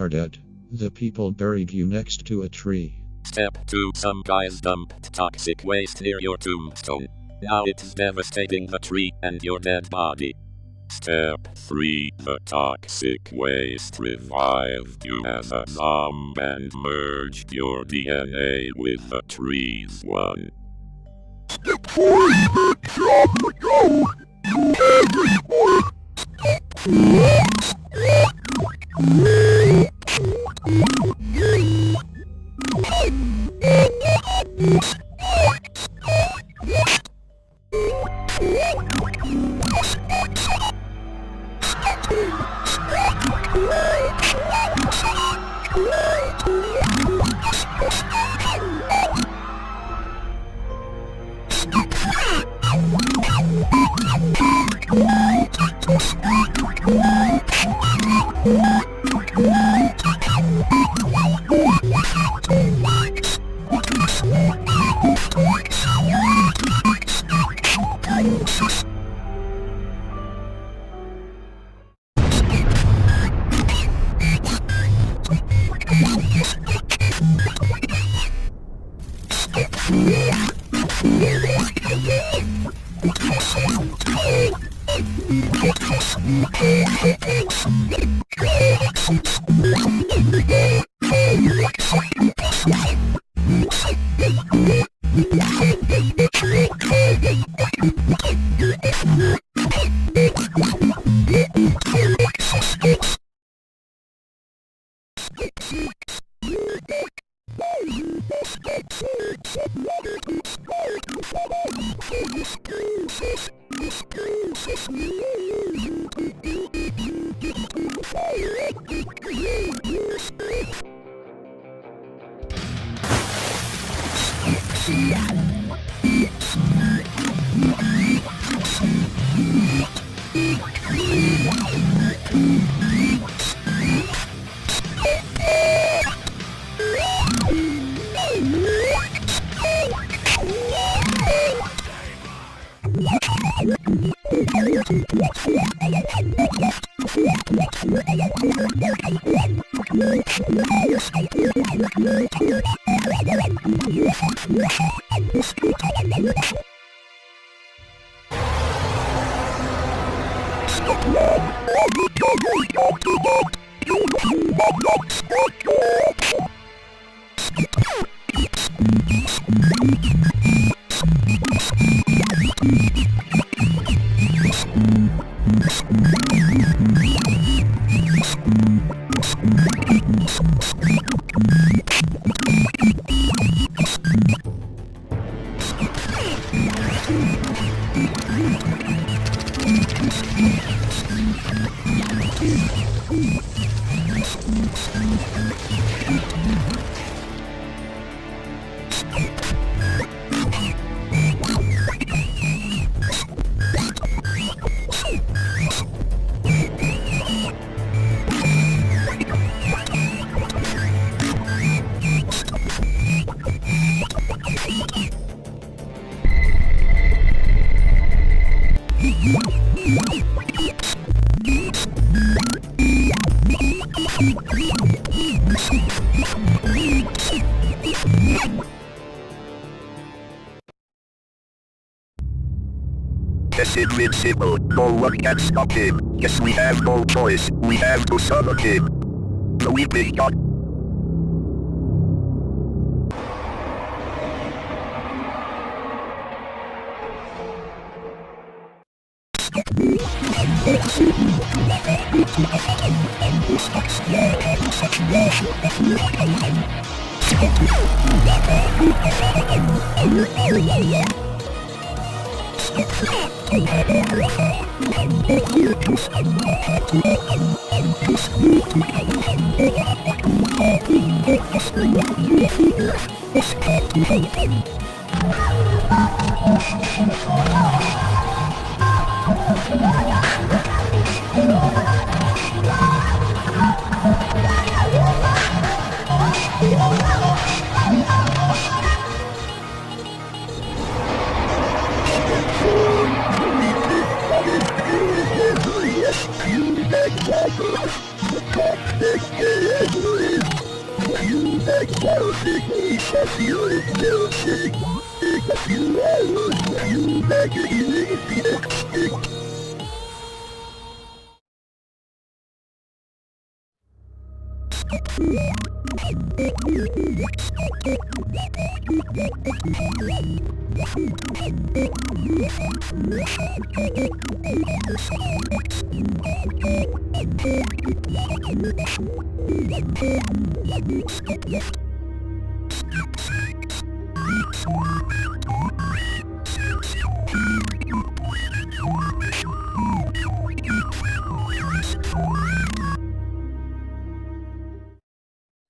are dead. The people buried you next to a tree. Step 2. Some guys dumped toxic waste near your tombstone. Now it's devastating the tree and your dead body. Step 3. The toxic waste revived you as a zombie and merged your DNA with the tree's one. Step 4. The job go. You everyone. Yes, invincible. No one can stop him. Yes, we have no choice. We have to summon him. The weeping god. Yes,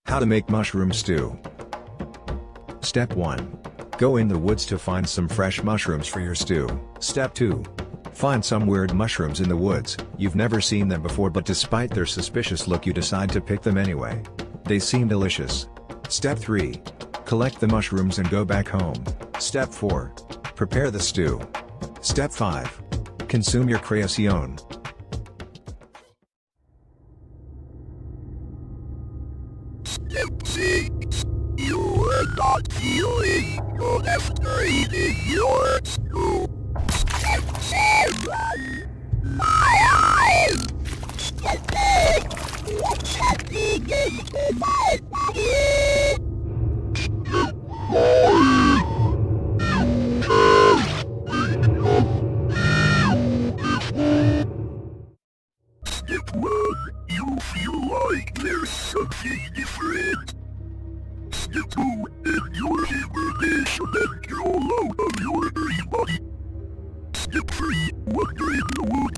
How to make mushroom stew. Step 1. Go in the woods to find some fresh mushrooms for your stew. Step 2. Find some weird mushrooms in the woods. You've never seen them before, but despite their suspicious look you decide to pick them anyway. They seem delicious. Step 3. Collect the mushrooms and go back home. Step 4. Prepare the stew. Step 5. Consume your creación. Step 6. You are not feeling good after eating your stew. Step 7. My eyes. Step 8. What's happening in my body? Step 9. Step 1. You feel like there's something different. Step 2. And your hibernation and crawl out of your dirty body. Step 3. Wander in the wood.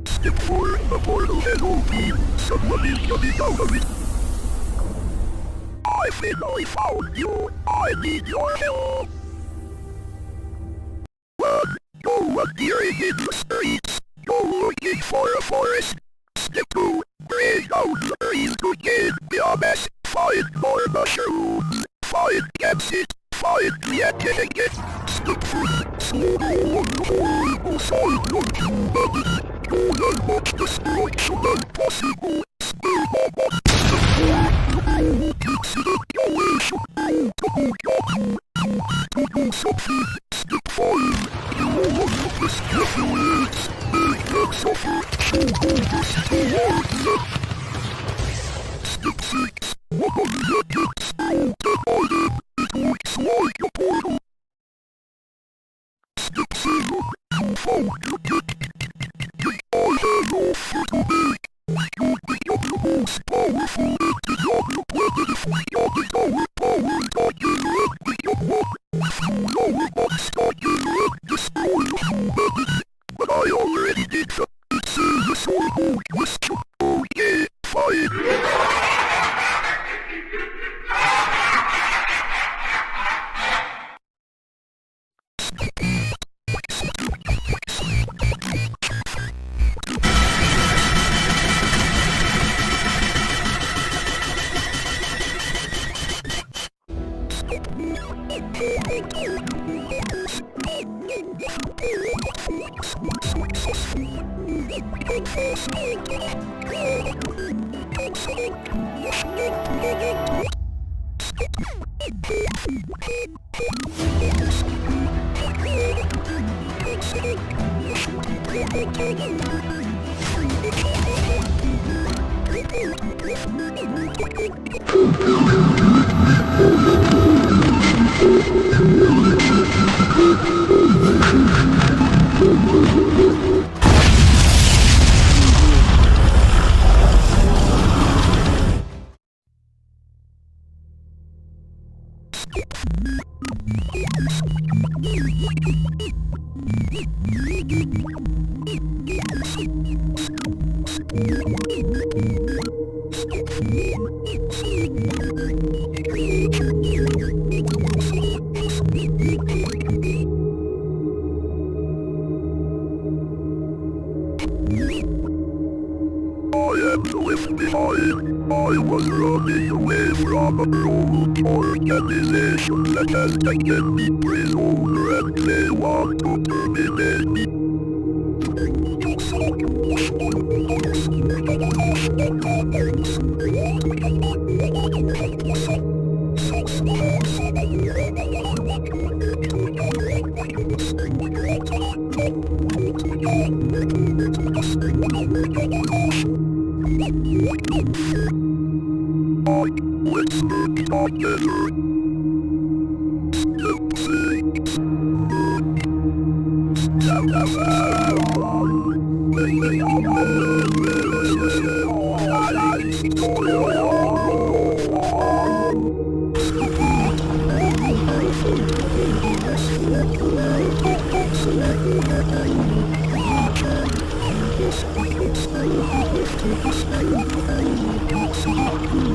Step 4. A portal has opened. Someone is coming out of it. I finally found you. I need your help. 1. Go wandering in the streets. Go looking for a forest. Step 2. Bring out the trees to gain biomass. Find more mushrooms. Find gases. Find creatinine. Step 3. Slow down the horrible side of humanity. Do as much destruction as possible. Spare my body. Step 4. You takes an evaluation. You to do something. Step 5. You will look as careful as make them suffer. So go this towards them. Step 6. One of the gets broken by them. It looks like a portal. Step 7. You found your kit. I have an offer to make. We could become the most powerful entity on the planet if we gathered our power together and become one. If you our bodies together and destroy humanity. But I already did that. It's a sorghum question. Oh yeah, fine. I was running away from a cruel organization that has taken me prisoner and they want to terminate me. Let's work together. Let's